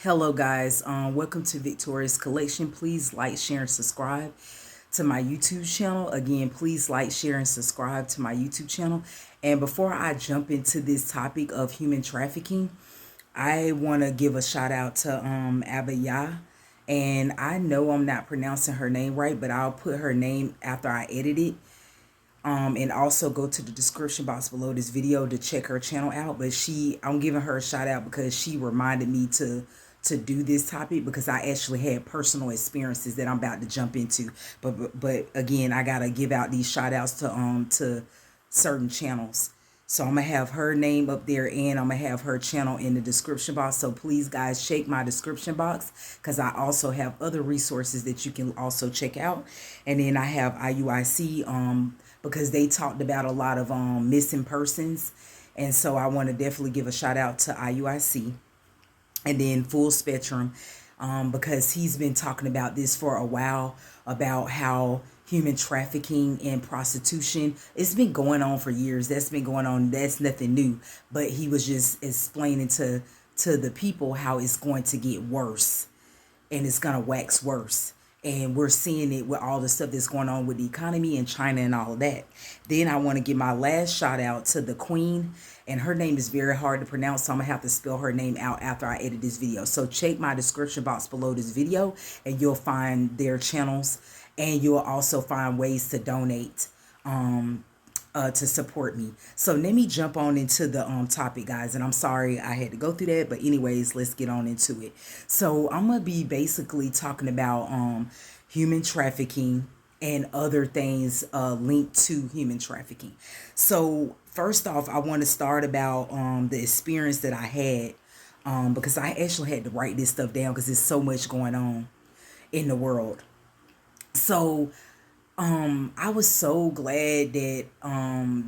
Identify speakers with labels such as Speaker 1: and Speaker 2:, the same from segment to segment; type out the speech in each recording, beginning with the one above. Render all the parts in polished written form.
Speaker 1: Hello guys, welcome to Victoria's Collection. Please like, share, and subscribe to my YouTube channel. Again, please like, share, and subscribe to my YouTube channel. And before I jump into this topic of human trafficking, I want to give a shout out to Abiyah. And I know I'm not pronouncing her name right, but I'll put her name after I edit it. And also go to the description box below this video to check her channel out. But I'm giving her a shout out because she reminded me to do this topic, because I actually had personal experiences that I'm about to jump into. But again, I gotta give out these shout outs to certain channels. So I'm gonna have her name up there, and I'm gonna have her channel in the description box. So please guys, check my description box, because I also have other resources that you can also check out. And then I have IUIC, because they talked about a lot of missing persons, and so I want to definitely give a shout out to IUIC. And then Full Spectrum, because he's been talking about this for a while, about how human trafficking and prostitution, it's been going on for years. That's been going on. That's nothing new. But he was just explaining to the people how it's going to get worse, and it's going to wax worse. And we're seeing it with all the stuff that's going on with the economy in China and all of that. Then I want to give my last shout out to the Queen. And her name is very hard to pronounce, so I'm going to have to spell her name out after I edit this video. So check my description box below this video, and you'll find their channels. And you'll also find ways to donate to support me. So let me jump on into the topic, guys. And I'm sorry I had to go through that, but anyways, let's get on into it. So I'm gonna be basically talking about human trafficking and other things linked to human trafficking. So first off, I want to start about the experience that I had, because I actually had to write this stuff down because there's so much going on in the world. So I was so glad that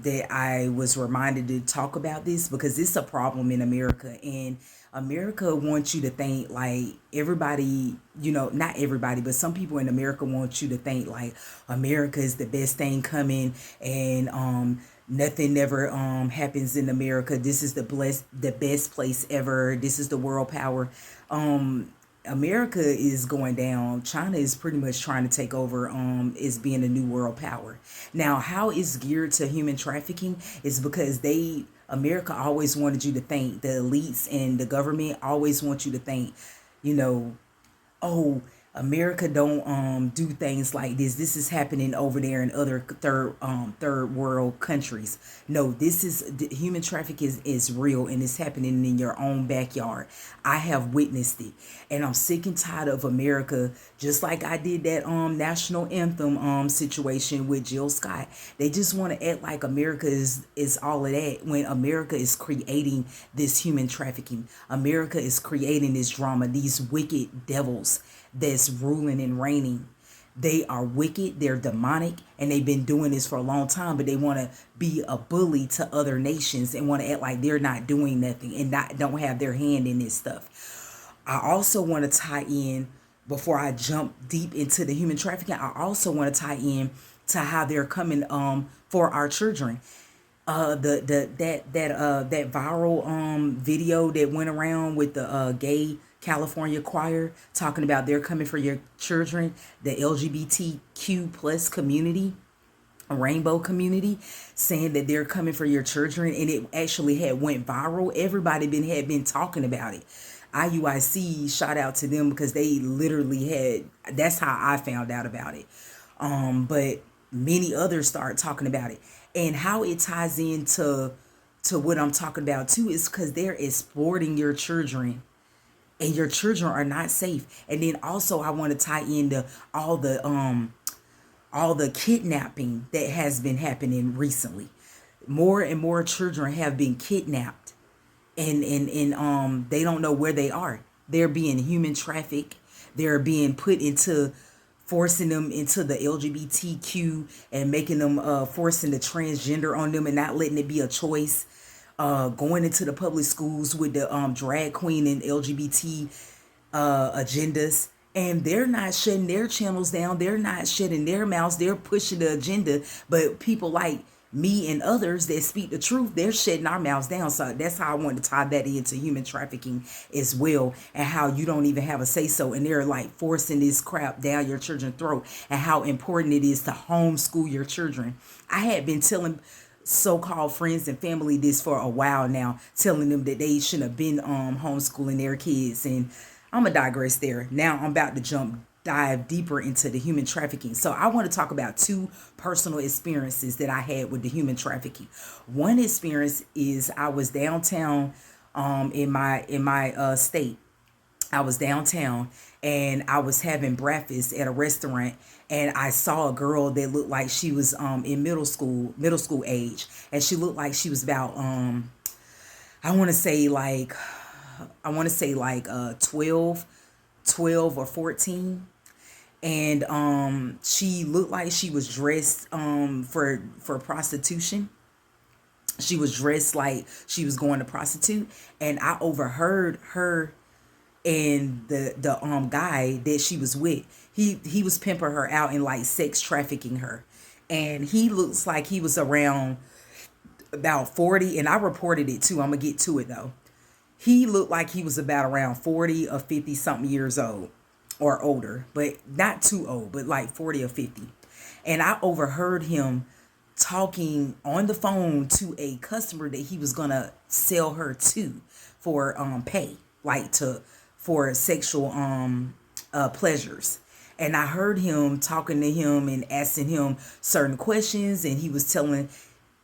Speaker 1: that I was reminded to talk about this, because it's a problem in America. And America wants you to think like everybody, not everybody, but some people in America want you to think like America is the best thing coming, and nothing never happens in America. This is the best place ever. This is the world power. America is going down. China is pretty much trying to take over as being a new world power. Now, how it's geared to human trafficking is because America always wanted you to think, the elites and the government always want you to think, oh, America don't do things like this. This is happening over there in other third world countries. No, human trafficking is real, and it's happening in your own backyard. I have witnessed it, and I'm sick and tired of America. Just like I did that national anthem situation with Jill Scott. They just want to act like America is all of that, when America is creating this human trafficking. America is creating this drama. These wicked devils that's ruling and reigning. They are wicked, they're demonic, and they've been doing this for a long time, but they want to be a bully to other nations and want to act like they're not doing nothing and don't have their hand in this stuff. I also want to tie in, before I jump deep into the human trafficking, I also want to tie in to how they're coming for our children. That viral video that went around with the gay California choir talking about they're coming for your children, the LGBTQ plus community, a rainbow community, saying that they're coming for your children, and it actually had went viral. Everybody had been talking about it. IUIC, shout out to them, because they literally that's how I found out about it. But many others started talking about it, and how it ties into what I'm talking about too is because they're exporting your children, and your children are not safe. And then also I want to tie into all the kidnapping that has been happening recently. More and more children have been kidnapped, and they don't know where they are. They're being human trafficked. They're being forcing them into the LGBTQ, and making them forcing the transgender on them and not letting it be a choice. Going into the public schools with the drag queen and LGBT agendas, and they're not shutting their channels down. They're not shutting their mouths. They're pushing the agenda. But people like me and others that speak the truth, they're shutting our mouths down. So that's how I want to tie that into human trafficking as well, and how you don't even have a say so, and they're like forcing this crap down your children's throat, and how important it is to homeschool your children. I had been telling so-called friends and family this for a while now, telling them that they shouldn't have been homeschooling their kids, and I'm gonna digress there. Now I'm about to dive deeper into the human trafficking. So I want to talk about two personal experiences that I had with the human trafficking. One experience is I was downtown in my state. I was downtown and I was having breakfast at a restaurant, and I saw a girl that looked like she was in middle school age, and she looked like she was about I want to say like 12 or 14. And she looked like she was dressed for prostitution. She was dressed like she was going to prostitute, and I overheard her and the guy that she was with. He was pimping her out and like sex trafficking her, and he looks like he was around about 40, and I reported it too. I'm gonna get to it though. He looked like he was about around 40 or 50 something years old or older, but not too old, but like 40 or 50. And I overheard him talking on the phone to a customer that he was gonna sell her to for pay, like to for sexual pleasures. And I heard him talking to him and asking him certain questions, and he was telling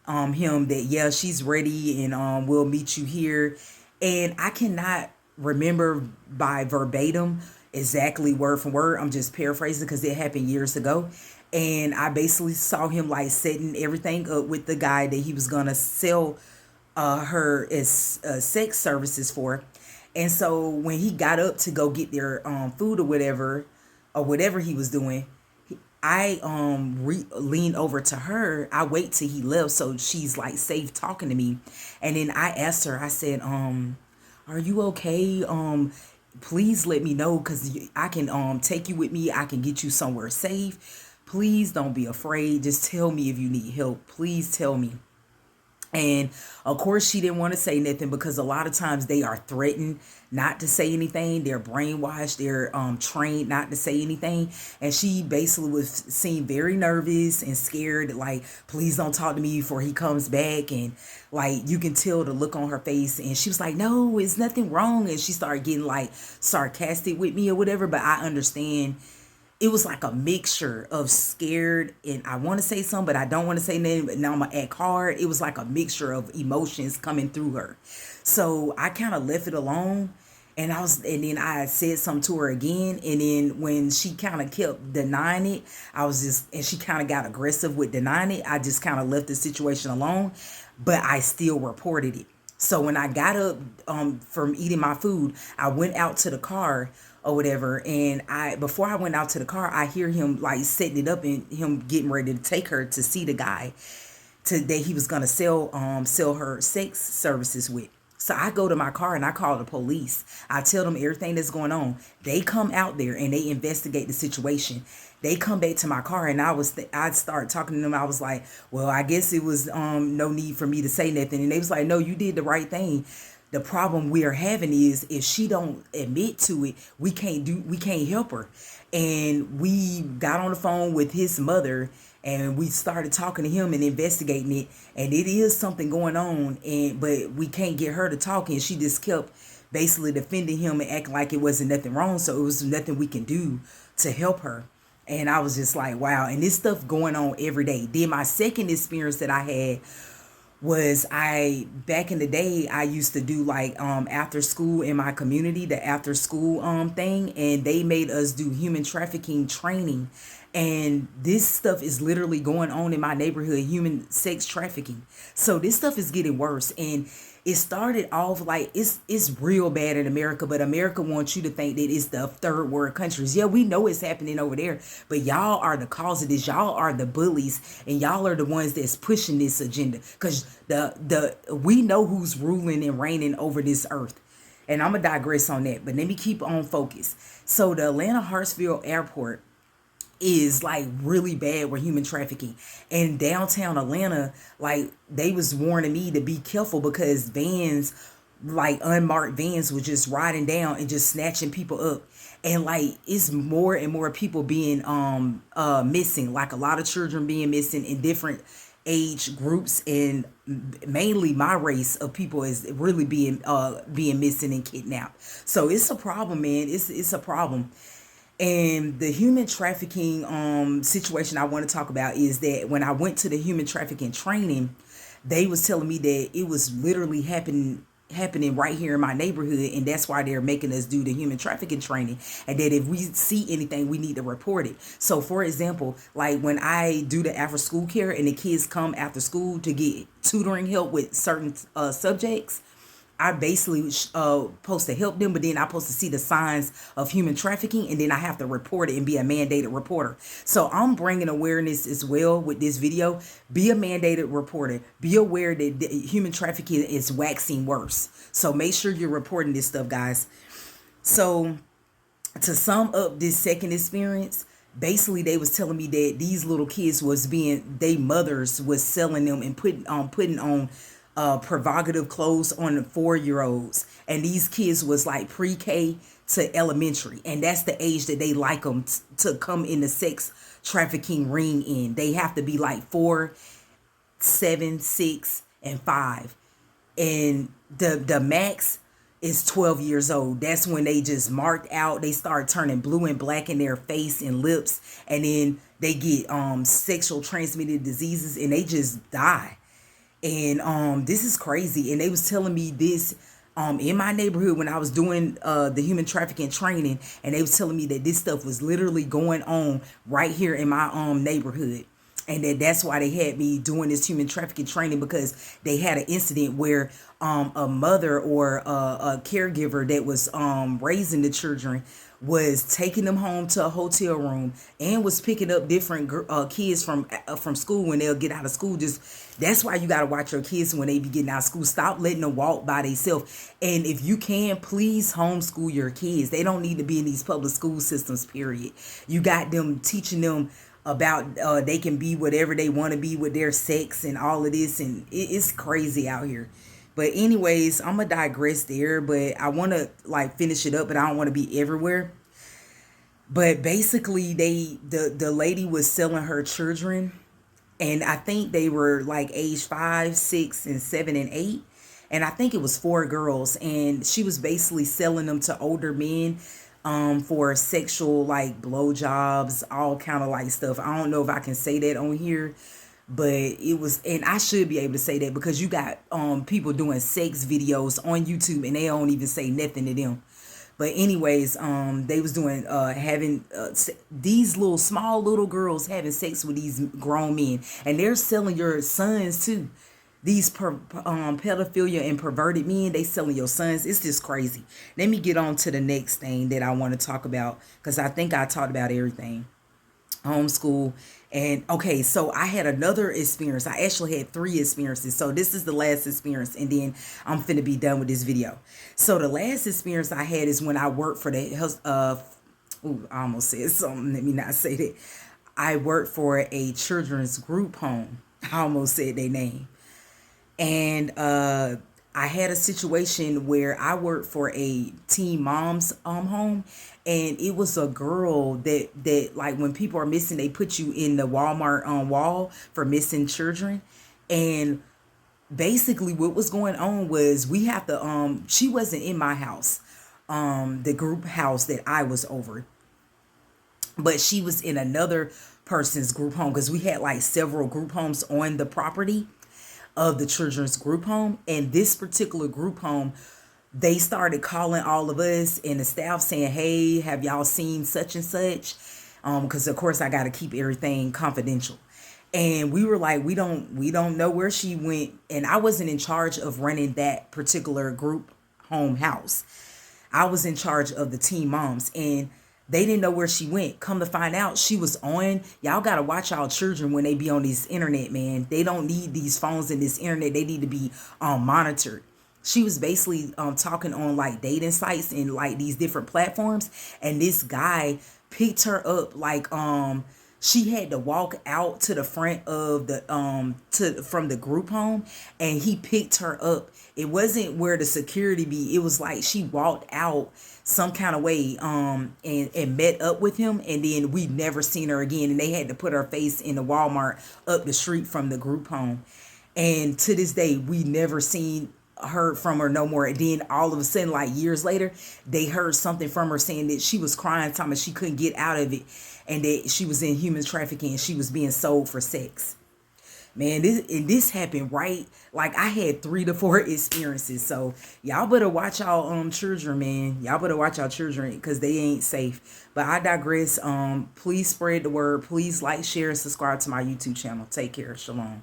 Speaker 1: him that, yeah, she's ready, and we'll meet you here. And I cannot remember by verbatim exactly word for word. I'm just paraphrasing because it happened years ago. And I basically saw him like setting everything up with the guy that he was gonna sell her as sex services for. And so when he got up to go get their food or whatever he was doing, I leaned over to her. I wait till he left so she's like safe talking to me, and then I asked her. I said, "Are you okay? Please let me know, because I can take you with me. I can get you somewhere safe. Please don't be afraid. Just tell me if you need help. Please tell me." And of course, she didn't want to say nothing, because a lot of times they are threatened not to say anything. They're brainwashed. They're trained not to say anything. And she basically was seemed very nervous and scared. Like, please don't talk to me before he comes back. And like, you can tell the look on her face. And she was like, no, it's nothing wrong. And she started getting like sarcastic with me or whatever. But I understand. It was like a mixture of scared and I want to say something, but I don't want to say nothing, but now I'm gonna act hard. It was like a mixture of emotions coming through her. So I kind of left it alone, and then I said something to her again. And then when she kind of kept denying it, and she kind of got aggressive with denying it, I just kind of left the situation alone, but I still reported it. So when I got up from eating my food, I went out to the car or whatever, and before I went out to the car, I hear him like setting it up and him getting ready to take her to see the guy that he was gonna sell her sex services with. So I go to my car and I call the police. I tell them everything that's going on. They come out there and they investigate the situation. They come back to my car, and I start talking to them. I was like, well, I guess it was no need for me to say nothing. And they was like, no, you did the right thing. The problem we are having is if she don't admit to it, we can't help her. And we got on the phone with his mother, and we started talking to him and investigating it. And it is something going on, but we can't get her to talk. And she just kept basically defending him and acting like it wasn't nothing wrong. So it was nothing we can do to help her. And I was just like, wow. And this stuff going on every day. Then my second experience that I had was back in the day, I used to do like after school in my community, the after school thing, and they made us do human trafficking training. And this stuff is literally going on in my neighborhood, human sex trafficking. So this stuff is getting worse. And it started off like it's real bad in America, but America wants you to think that it's the third world countries. Yeah, we know it's happening over there, but y'all are the cause of this. Y'all are the bullies, and y'all are the ones that's pushing this agenda, because we know who's ruling and reigning over this earth. And I'm gonna digress on that, but let me keep on focus. So the Atlanta Hartsfield Airport is like really bad with human trafficking. And downtown Atlanta, like they was warning me to be careful because vans, like unmarked vans, was just riding down and just snatching people up. And like it's more and more people being missing, like a lot of children being missing in different age groups, and mainly my race of people is really being missing and kidnapped. So it's a problem, man. It's a problem. And the human trafficking situation I want to talk about is that when I went to the human trafficking training, they was telling me that it was literally happening right here in my neighborhood, and that's why they're making us do the human trafficking training, and that if we see anything we need to report it. So for example, like when I do the after school care and the kids come after school to get tutoring help with certain subjects, I basically supposed to help them, but then I supposed to see the signs of human trafficking, and then I have to report it and be a mandated reporter. So I'm bringing awareness as well with this video. Be a mandated reporter. Be aware that human trafficking is waxing worse. So make sure you're reporting this stuff, guys. So to sum up this second experience, basically they was telling me that these little kids was they mothers was selling them and putting on provocative clothes on the 4-year-olds, and these kids was like pre-K to elementary, and that's the age that they like them to come in the sex trafficking ring in. They have to be like 4, 7, 6, and 5, and the max is 12 years old. That's when they just marked out. They start turning blue and black in their face and lips, and then they get sexual transmitted diseases, and they just die. And this is crazy. And they was telling me this in my neighborhood when I was doing the human trafficking training, and they was telling me that this stuff was literally going on right here in my neighborhood. And that's why they had me doing this human trafficking training, because they had an incident where a mother or a caregiver that was raising the children was taking them home to a hotel room and was picking up different kids from school when they'll get out of school. That's why you got to watch your kids when they be getting out of school. Stop letting them walk by themselves. And if you can, please homeschool your kids. They don't need to be in these public school systems, period. You got them teaching them about they can be whatever they want to be with their sex and all of this, and it's crazy out here. But anyways, I'm gonna digress there, but I want to like finish it up, but I don't want to be everywhere. But basically the lady was selling her children, and I think they were like age 5, 6, and 7, and 8, and I think it was 4 girls, and she was basically selling them to older men for sexual like blowjobs, all kind of like stuff. I don't know if I can say that on here, but it was, and I should be able to say that because you got people doing sex videos on YouTube and they don't even say nothing to them. But anyways, they was doing having these small little girls having sex with these grown men, and they're selling your sons too. These pedophilia and perverted men, they selling your sons. It's just crazy. Let me get on to the next thing that I want to talk about, because I think I talked about everything. Homeschool. And okay, so I had another experience. I actually had 3 experiences. So this is the last experience, and then I'm finna be done with this video. So the last experience I had is when I worked for the health. I almost said something. Let me not say that. I worked for a children's group home. I almost said their name. And I had a situation where I worked for a teen mom's home, and it was a girl that like when people are missing, they put you in the Walmart wall for missing children. And basically what was going on was we have to she wasn't in my house, the group house that I was over, but she was in another person's group home, because we had like several group homes on the property of the children's group home. And this particular group home, they started calling all of us and the staff saying, hey, have y'all seen such and such? Because of course I got to keep everything confidential. And we were like, we don't know where she went. And I wasn't in charge of running that particular group home house. I was in charge of the teen moms, and they didn't know where she went. Come to find out, she was on. Y'all got to watch y'all children when they be on this internet, man. They don't need these phones and this internet. They need to be monitored. she was basically talking on like dating sites and like these different platforms, and this guy picked her up like she had to walk out to the front of the to from the group home, and he picked her up. It wasn't where the security be, it was like she walked out some kind of way and met up with him, and then we never seen her again, and they had to put her face in the Walmart up the street from the group home. And to this day we never seen heard from her no more. And then all of a sudden, like years later, they heard something from her saying that she was crying, talking about she couldn't get out of it, and that she was in human trafficking and she was being sold for sex. Man, this happened right. Like I had 3 to 4 experiences. So y'all better watch y'all children, man. Y'all better watch y'all children because they ain't safe. But I digress. Please spread the word. Please like, share, and subscribe to my YouTube channel. Take care. Shalom.